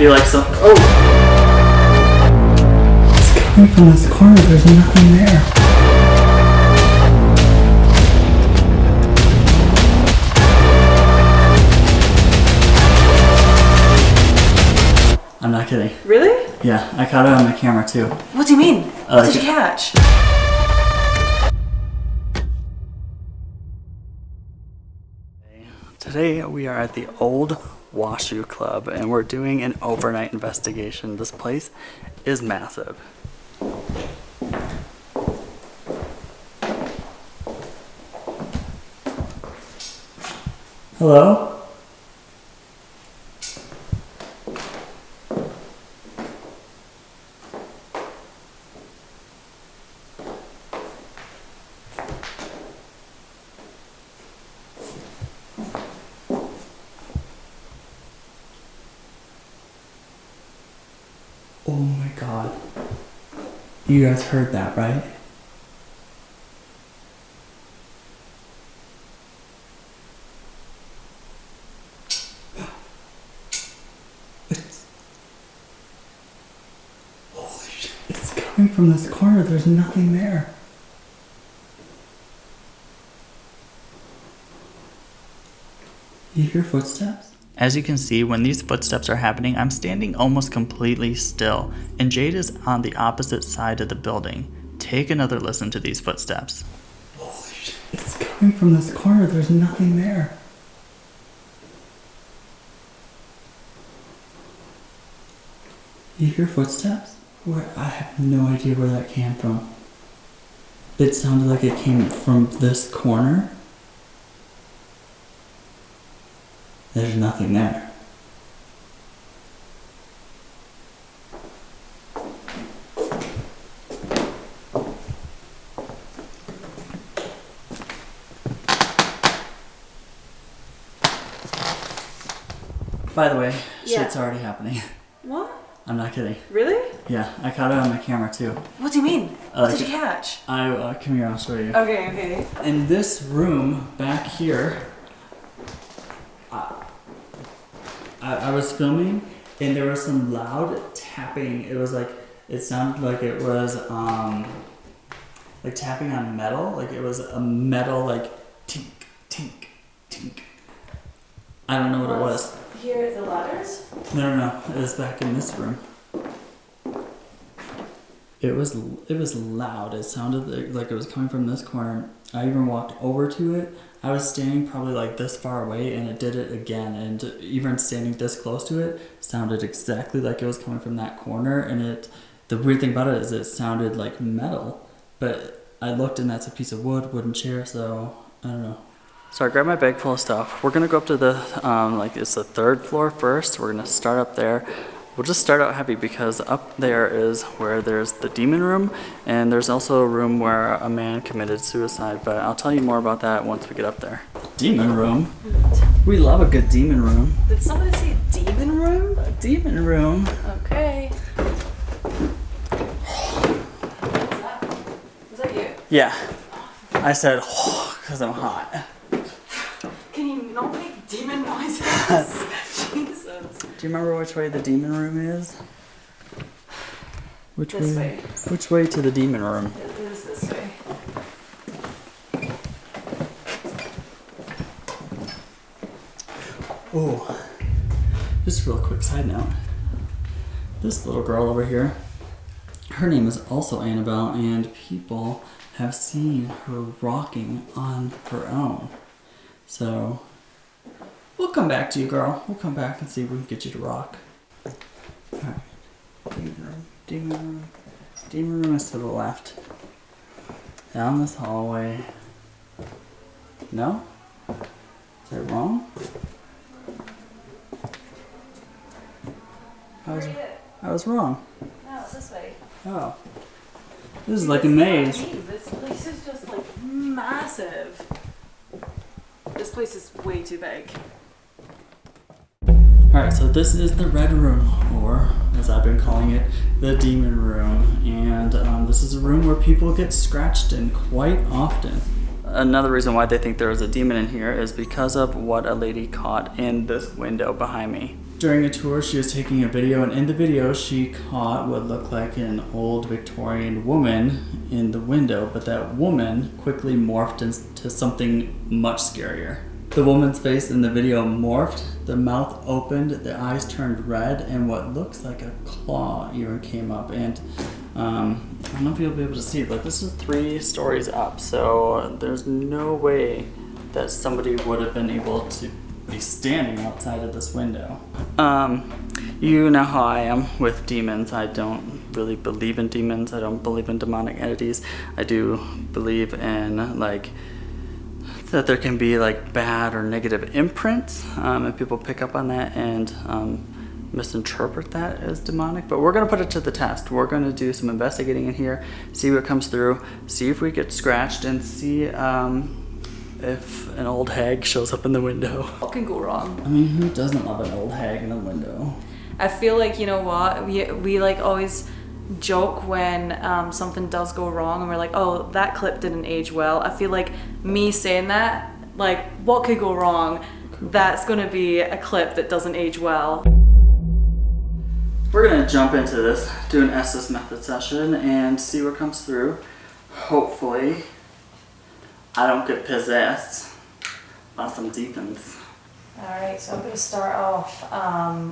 be like some. Oh! It's coming from this corner, there's nothing there. I'm not kidding. Really? Yeah, I caught it on the camera too. What do you mean? What did you catch? Today we are at the old Washoe Club and we're doing an overnight investigation. This place is massive. Hello? Oh my god. You guys heard that, right? Holy shit. It's coming from this corner. There's nothing there. You hear footsteps? As you can see, when these footsteps are happening, I'm standing almost completely still, and Jade is on the opposite side of the building. Take another listen to these footsteps. Holy shit, it's coming from this corner, there's nothing there. You hear footsteps? Where? I have no idea where that came from. It sounded like it came from this corner. There's nothing there. By the way, shit's already happening. What? I'm not kidding. Really? Yeah, I caught it on the camera too. What do you mean? What did you catch? Come here, I'll show you. Okay. In this room back here, I was filming and there was some loud tapping. It was like, it sounded like it was like tapping on metal. Like it was a metal like tink, tink, tink. I don't know what it was. Here the ladders? No. It was back in this room. It was loud. It sounded like it was coming from this corner. I even walked over to it. I was standing probably like this far away and it did it again, and even standing this close to it sounded exactly like it was coming from that corner. And the weird thing about it is it sounded like metal, but I looked and that's a piece of wooden chair, so I don't know. So I grabbed my bag full of stuff. We're gonna go up to the it's the third floor first. We're gonna start up there. We'll just start out heavy because up there is where there's the demon room, and there's also a room where a man committed suicide, but I'll tell you more about that once we get up there. Demon room? We love a good demon room. Did somebody say demon room? A demon room. Okay. Was that you? Yeah. I said, because I'm hot. Can you not make demon noises? Jesus. Do you remember which way the demon room is? This way. Which way to the demon room? It is this way. Oh, just a real quick side note. This little girl over here, her name is also Annabelle, and people have seen her rocking on her own. So, we'll come back to you, girl. We'll come back and see if we can get you to rock. Alright. Demon room. Demon room is to the left. Down this hallway. No? Is that wrong? I was wrong. No, it's this way. Oh. This is like a maze. This place is just like massive. This place is way too big. Alright, so this is the red room, or as I've been calling it, the demon room. And this is a room where people get scratched in quite often. Another reason why they think there is a demon in here is because of what a lady caught in this window behind me. During a tour, she was taking a video, and in the video, she caught what looked like an old Victorian woman in the window, but that woman quickly morphed into something much scarier. The woman's face in the video morphed, the mouth opened, the eyes turned red, and what looks like a claw even came up. And I don't know if you'll be able to see, but this is 3 stories up, so there's no way that somebody would have been able to be standing outside of this window. You know how I am with demons. I don't really believe in demons. I don't believe in demonic entities. I do believe in like that there can be like bad or negative imprints, and people pick up on that and misinterpret that as demonic. But we're gonna put it to the test. We're gonna do some investigating in here, see what comes through, see if we get scratched, and see if an old hag shows up in the window. What can go wrong? I mean, who doesn't love an old hag in a window? I feel like, you know what, we like always joke when something does go wrong and we're like, oh, that clip didn't age well. I feel like me saying that, like, what could go wrong? That's gonna be a clip that doesn't age well. We're gonna jump into this, do an Estes method session, and see what comes through. Hopefully, I don't get possessed by some demons. Alright, so I'm going to start off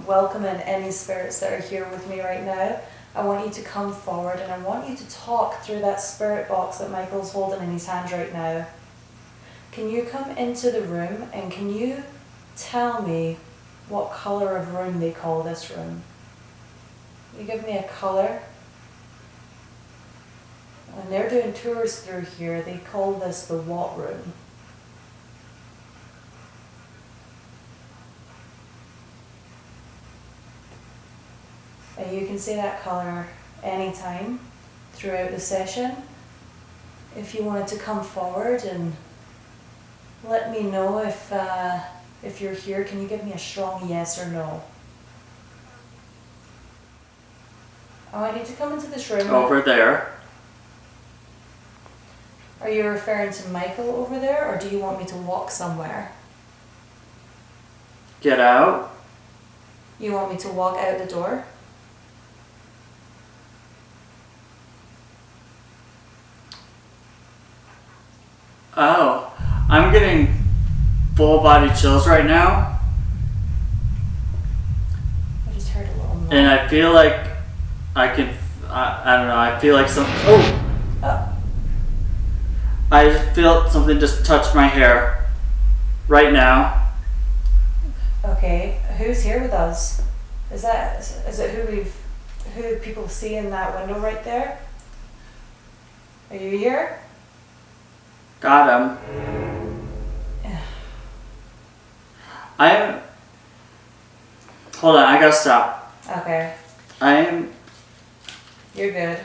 welcoming any spirits that are here with me right now. I want you to come forward and I want you to talk through that spirit box that Michael's holding in his hand right now. Can you come into the room and can you tell me what colour of room they call this room? You give me a colour. When they're doing tours through here, they call this the what room? And you can say that colour anytime throughout the session. If you wanted to come forward and let me know if you're here, can you give me a strong yes or no? I want you to come into this room. Over there. Are you referring to Michael over there, or do you want me to walk somewhere? Get out. You want me to walk out the door? Oh, I'm getting full body chills right now. I just heard a little noise. And I feel like I don't know, I feel like oh! I just feel something just touch my hair right now. Okay, who's here with us? Is it who people see in that window right there? Are you here? Got him. Hold on, I gotta stop. Okay. You're good.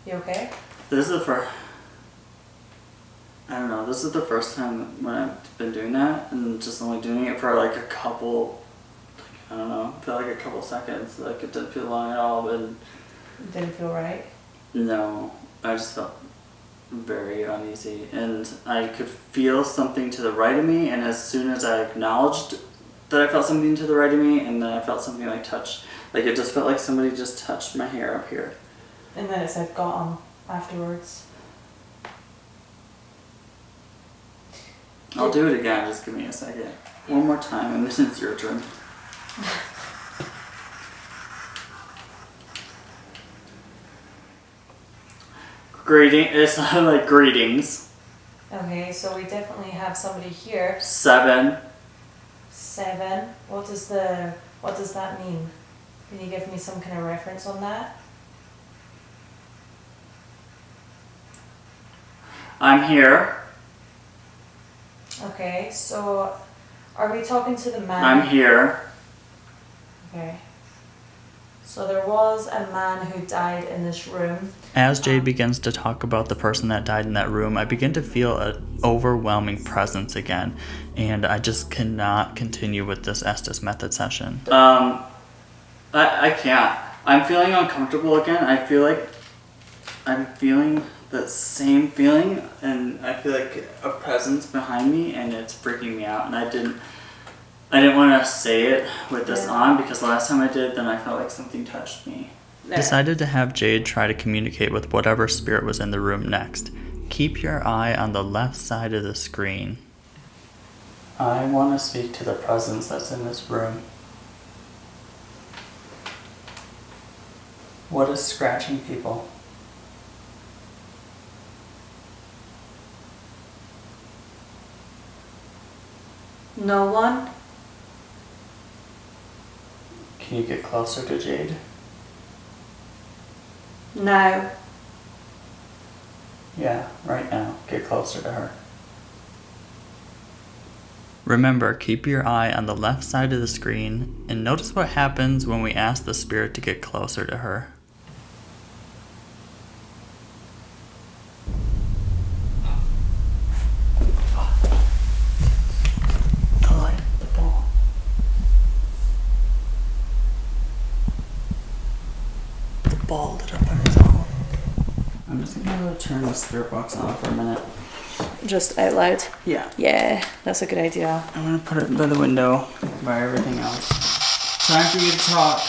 You okay? This is this is the first time when I've been doing that, and just only doing it for like a couple, I felt like a couple seconds. Like it didn't feel long at all, but It didn't feel right? no, I just felt very uneasy, and I could feel something to the right of me, and as soon as I acknowledged that I felt something to the right of me, and then I felt something like touch, like it just felt like somebody just touched my hair up here. And then it said got 'em afterwards. I'll do it again, just give me a second. One more time, and then it's your turn. It's like greetings. Okay, so we definitely have somebody here. 7. 7. What does that mean? Can you give me some kind of reference on that? I'm here. Okay, so are we talking to the man? I'm here. Okay. So there was a man who died in this room. As Jay begins to talk about the person that died in that room, I begin to feel an overwhelming presence again, and I just cannot continue with this Estes method session. I can't. I'm feeling uncomfortable again. I feel like I'm feeling the same feeling, and I feel like a presence behind me, and it's freaking me out, and I didn't want to say it with this Yeah. on because last time I did, then I felt like something touched me. There. Decided to have Jade try to communicate with whatever spirit was in the room next. Keep your eye on the left side of the screen. I want to speak to the presence that's in this room. What is scratching people? No one? Can you get closer to Jade? No. Yeah, right now. Get closer to her. Remember, keep your eye on the left side of the screen and notice what happens when we ask the spirit to get closer to her. The light, the ball. The ball lit up on its own. I'm just gonna turn the spirit box on for a minute. Just out loud? Yeah. Yeah, that's a good idea. I'm gonna put it by the window, by everything else. Time for you to talk.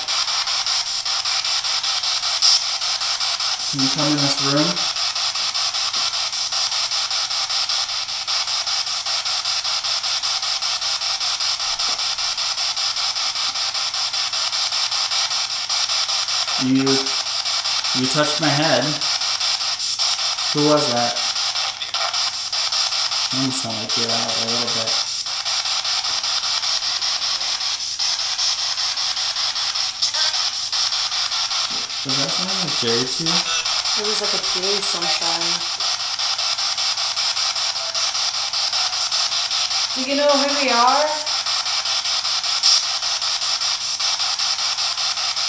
Can you come in this room? You touched my head. Who was that? I'm gonna sound like you're out a little bit. Was that something like Jerry too? It was like a J something. Do you know who we are?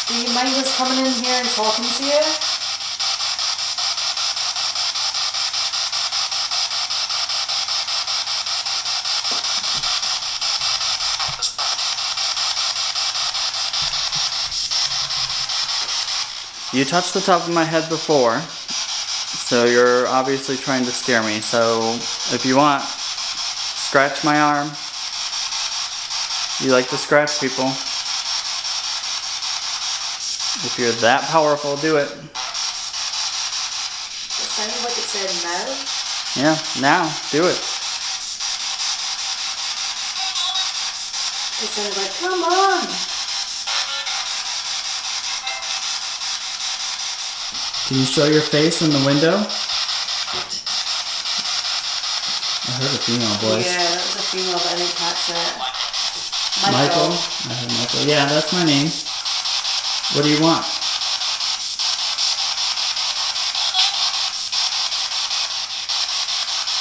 Do you mind us coming in here and talking to you? You touched the top of my head before, so you're obviously trying to scare me. So if you want, scratch my arm. You like to scratch people. If you're that powerful, do it. It sounded like it said no. Yeah, now, do it. It sounded like, come on. Can you show your face in the window? I heard a female voice. Yeah, that was a female, but I didn't catch it. Michael? I heard Michael. Yeah, that's my name. What do you want?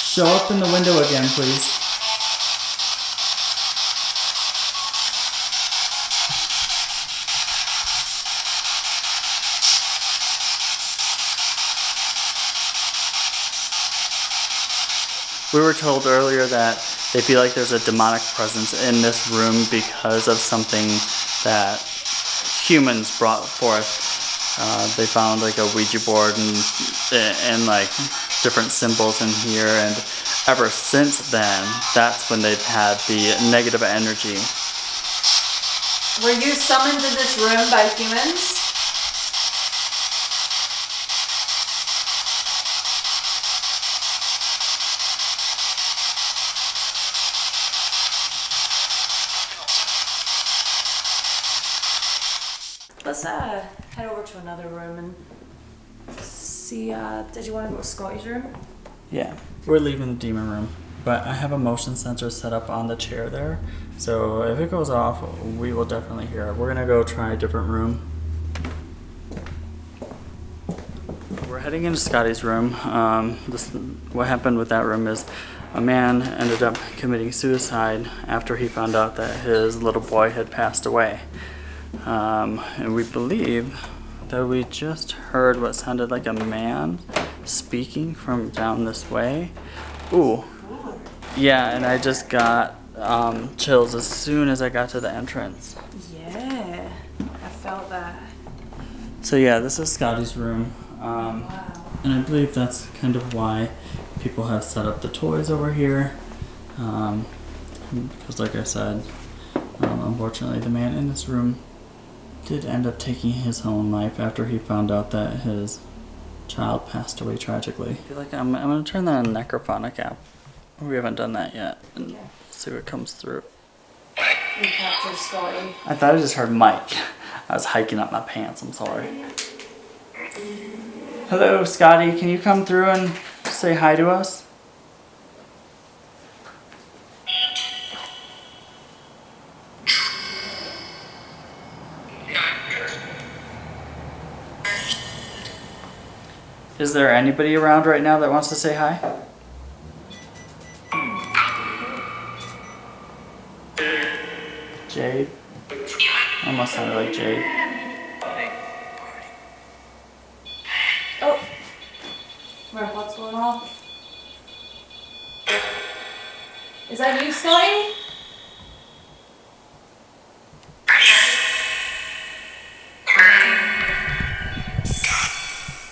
Show up in the window again, please. We were told earlier that they feel like there's a demonic presence in this room because of something that humans brought forth. They found like a Ouija board and like different symbols in here, and ever since then, that's when they've had the negative energy. Were you summoned in this room by humans? Let's head over to another room and see, did you want to go to Scotty's room? Yeah, we're leaving the demon room, but I have a motion sensor set up on the chair there, so if it goes off, we will definitely hear it. We're gonna go try a different room. We're heading into Scotty's room. What happened with that room is a man ended up committing suicide after he found out that his little boy had passed away. And we believe that we just heard what sounded like a man speaking from down this way. Ooh. Yeah, and I just got chills as soon as I got to the entrance. Yeah, I felt that. So yeah, this is Scotty's room. Wow. And I believe that's kind of why people have set up the toys over here. Because like I said, unfortunately, the man in this room did end up taking his own life after he found out that his child passed away tragically. I feel like I'm going to turn that on necrophonic app. We haven't done that yet. And see what comes through. We captured Scotty. I thought I just heard Mike. I was hiking up my pants. I'm sorry. Hello, Scotty. Can you come through and say hi to us? Is there anybody around right now that wants to say hi? Jade? Almost sounded like Jade. Oh. What's going on? Is that you, Scotty?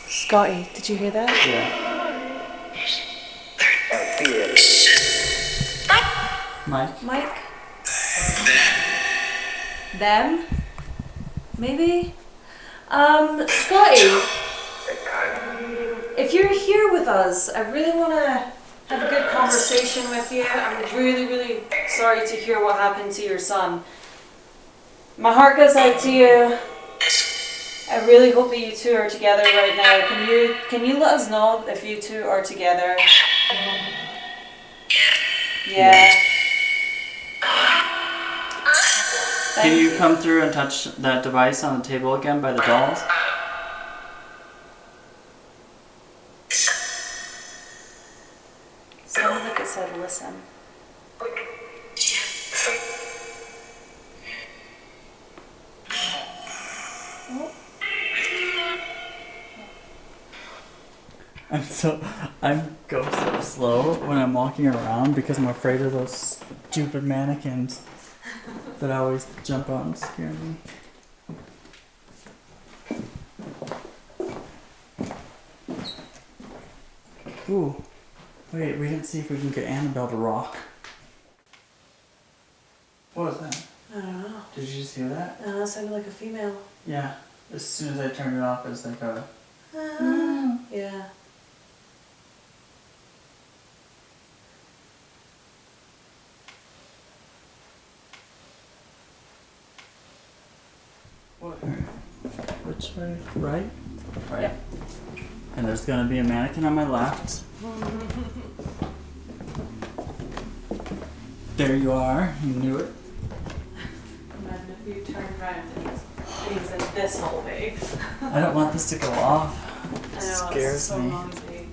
Scotty, did you hear that? Yeah. Mike? Mike? Them? Maybe? Scotty, if you're here with us, I really want to have a good conversation with you. I'm really, really sorry to hear what happened to your son. My heart goes out to you. I really hope that you two are together right now. Can you let us know if you two are together? Yeah. Can you come through and touch that device on the table again by the dolls? Sounded like it said listen. I go so slow when I'm walking around because I'm afraid of those stupid mannequins that always jump out and scare me. Ooh, wait, we didn't see if we can get Annabelle to rock. What was that? I don't know. Did you just hear that? No, it sounded like a female. Yeah, as soon as I turned it off, it was like a... Yeah. Which way? Right? Right. Yep. And there's gonna be a mannequin on my left. There you are. You knew it. Imagine if you turned around and he's in this hallway. I don't want this to go off. It I know, scares it's so me. noisy.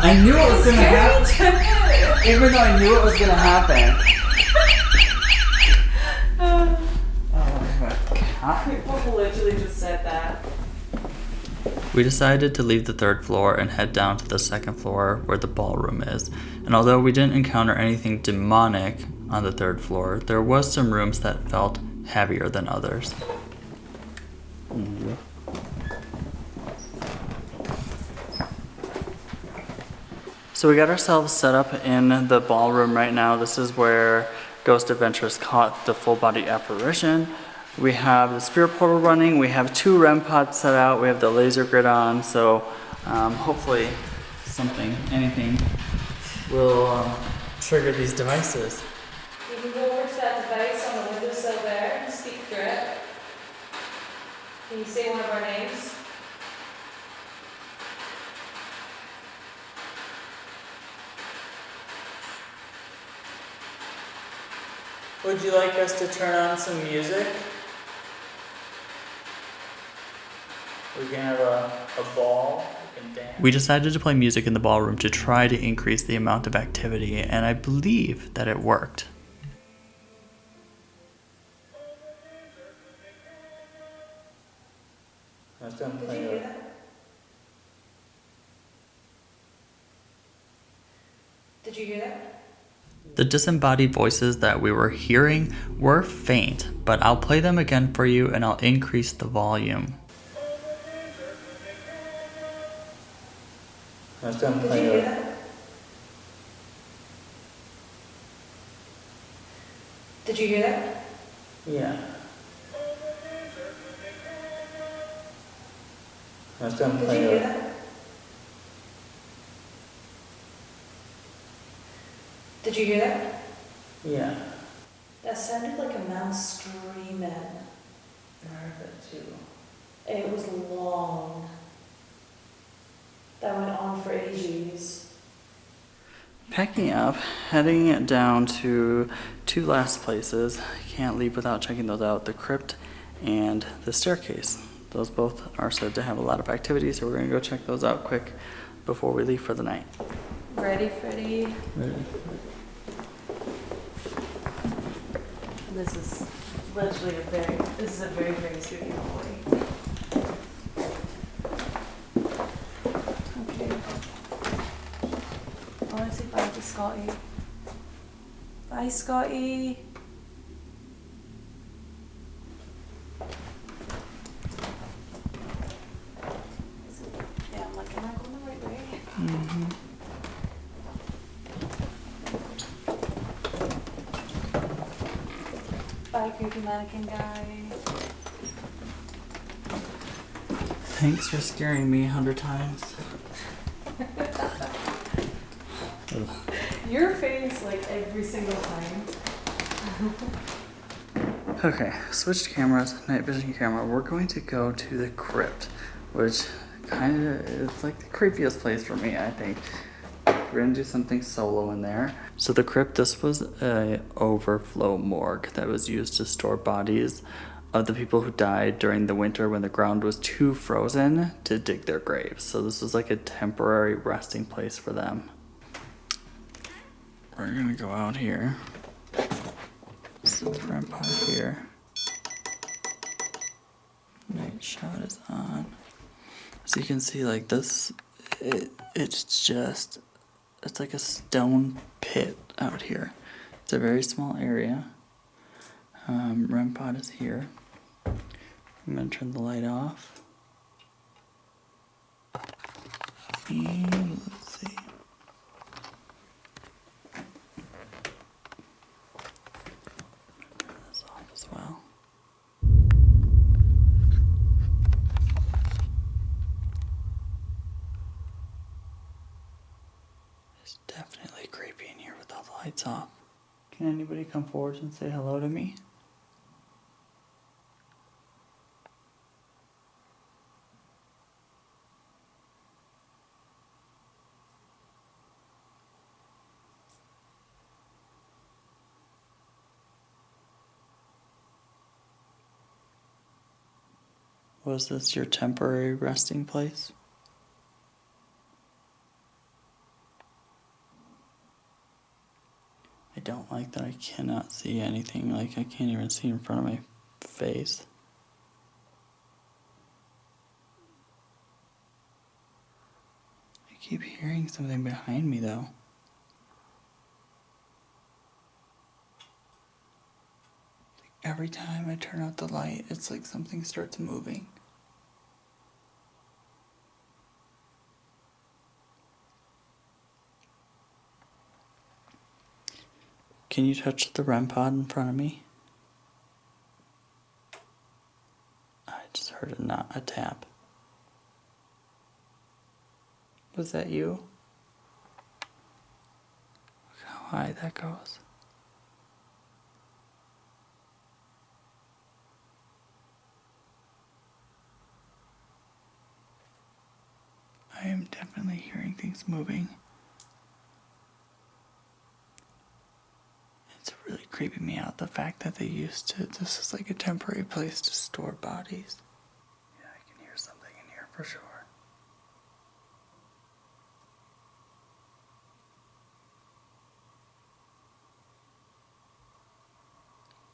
I knew it was gonna happen. Even though I knew it was gonna happen. Oh my god. People literally just said that. We decided to leave the third floor and head down to the second floor where the ballroom is. And although we didn't encounter anything demonic on the third floor, there was some rooms that felt heavier than others. So we got ourselves set up in the ballroom right now. This is where Ghost Adventures caught the full body apparition. We have the spirit portal running. We have 2 REM pods set out. We have the laser grid on. So hopefully anything will trigger these devices. You can go over to that device on the windowsill there and speak through it. Can you say one of our names? Would you like us to turn on some music? We can have a ball. We can dance. We decided to play music in the ballroom to try to increase the amount of activity, and I believe that it worked. Did you hear that? Did you hear that? The disembodied voices that we were hearing were faint, but I'll play them again for you and I'll increase the volume. Did you hear that? Did you hear that? Yeah. I was gonna Did play you hear it. that? Did you hear that? Yeah. That sounded like a man screaming. I heard that too. It was long. That went on for ages. Packing up, heading down to two last places. Can't leave without checking those out, the crypt and the staircase. Those both are said to have a lot of activity, so we're gonna go check those out quick before we leave for the night. Ready, Freddie? Ready. This is literally a very spooky boy. Okay. I want to say bye to Scotty. Bye, Scotty. Yeah, I'm like, am I going the right way? Mm-hmm. Bye, creepy mannequin guy. Thanks for scaring me 100 times. Your face, like, every single time. Okay, switched cameras, night vision camera. We're going to go to the crypt, which kind of is like the creepiest place for me, I think. We're gonna do something solo in there. So the crypt, this was a overflow morgue that was used to store bodies of the people who died during the winter when the ground was too frozen to dig their graves. So this was like a temporary resting place for them. We're gonna go out here. Set the REM pod here. Night shot is on. So you can see like this, it's like a stone pit out here. It's a very small area. REM pod is here. I'm gonna turn the light off. And let's see. Turn this off as well. It's definitely creepy in here with all the lights off. Can anybody come forward and say hello to me? Was this your temporary resting place? I don't like that I cannot see anything, like I can't even see in front of my face. I keep hearing something behind me though. Every time I turn out the light, it's like something starts moving. Can you touch the REM pod in front of me? I just heard a tap. Was that you? Look how high that goes. I am definitely hearing things moving. It's really creeping me out, the fact that this is like a temporary place to store bodies. Yeah, I can hear something in here for sure.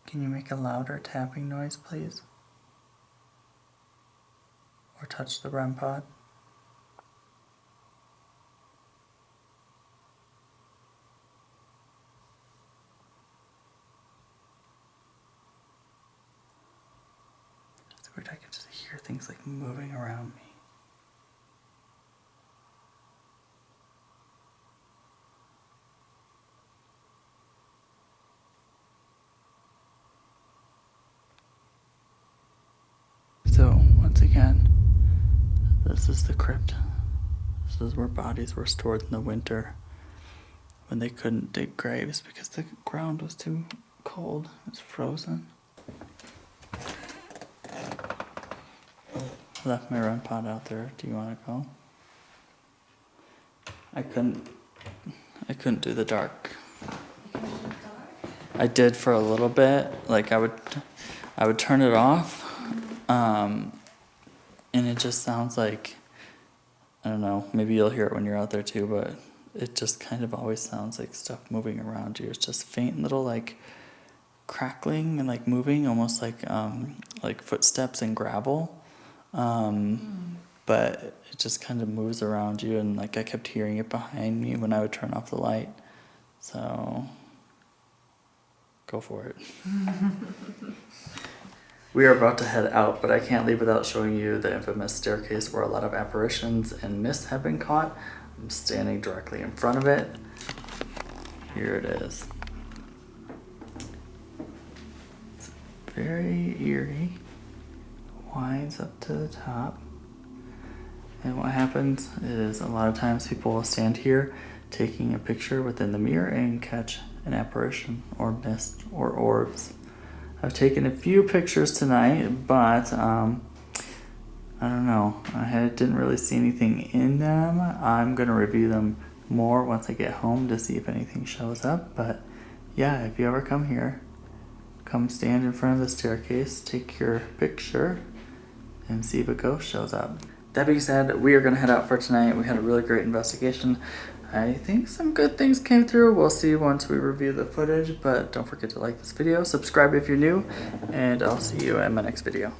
Can you make a louder tapping noise, please? Or touch the REM pod? It's weird, I can just hear things like moving around me. This is the crypt. This is where bodies were stored in the winter when they couldn't dig graves because the ground was too cold. It's frozen. I left my run pot out there. Do you want to go? I couldn't do the dark. I did for a little bit. Like I would turn it off, and it just sounds like, I don't know, maybe you'll hear it when you're out there too, but it just kind of always sounds like stuff moving around you. It's just faint little like crackling and like moving, almost like footsteps in gravel. But it just kind of moves around you, and like I kept hearing it behind me when I would turn off the light. So go for it. We are about to head out, but I can't leave without showing you the infamous staircase where a lot of apparitions and myths have been caught. I'm standing directly in front of it. Here it is. It's very eerie. Winds up to the top. And what happens is a lot of times people will stand here taking a picture within the mirror and catch an apparition or mist or orbs. I've taken a few pictures tonight, but I don't know. I didn't really see anything in them. I'm going to review them more once I get home to see if anything shows up. But yeah, if you ever come here, come stand in front of the staircase, take your picture, and see if a ghost shows up. That being said, we are going to head out for tonight. We had a really great investigation. I think some good things came through. We'll see once we review the footage, but don't forget to like this video, subscribe if you're new, and I'll see you in my next video.